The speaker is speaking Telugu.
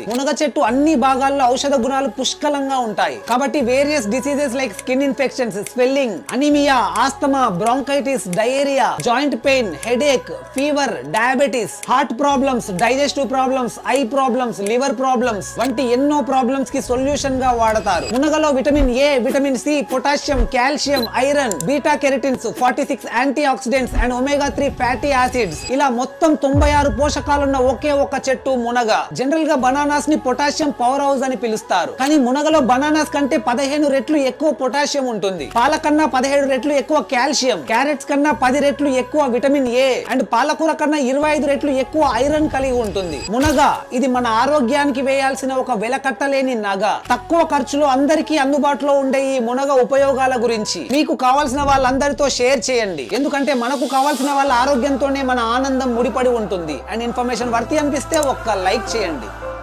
మునగ చెట్టు అన్ని భాగాల్లో ఔషధ గుణాలు పుష్కలంగా ఉంటాయి కాబట్టి various diseases like skin infections, swelling, anaemia, asthma, bronchitis, diarrhoea, joint pain, headache, fever, diabetes, heart problems, digestive problems, eye problems, liver problems వంటి ఎన్నో ప్రాబ్లమ్స్ కి సొల్యూషన్ గా వాడతారు. మునగలో vitamin A, vitamin C, potassium, calcium, iron, beta carotenes, 46 antioxidants and omega 3 fatty acids ఇలా మొత్తం 96 పోషకాలున్న ఒకే ఒక చెట్టు మునగ. జనరల్ గా బనానాస్ ని పొటాషియం పవర్ హౌస్ అని పిలుస్తారు. కానీ మునగలో బనానాస్ కంటే 15 రెట్లు ఎక్కువ పొటాషియం ఉంటుంది. పాల కన్నా 17 రెట్లు ఎక్కువ కాల్షియం, క్యారెట్స్ కన్నా 10 రెట్లు ఎక్కువ విటమిన్ ఏ అండ్ పాలకూర కన్నా 25 రెట్లు ఎక్కువ ఐరన్ కలిగి ఉంటుంది. మునగ ఇది మన ఆరోగ్యానికి వేయాల్సిన ఒక వెలకట్టలేని నగ. తక్కువ ఖర్చులో అందరికీ అందుబాటులో ఉండే ఈ మునగ ఉపయోగాల గురించి మీకు కావాల్సిన వాళ్ళందరితో షేర్ చేయండి. ఎందుకంటే మనకు కావాల్సిన వాళ్ళ ఆరోగ్యంతోనే మన ఆనందం ముడిపడి ఉంటుంది. అండ్ ఇన్ఫర్మేషన్ వర్తి అనిపిస్తే ఒక్క లైక్ చేయండి.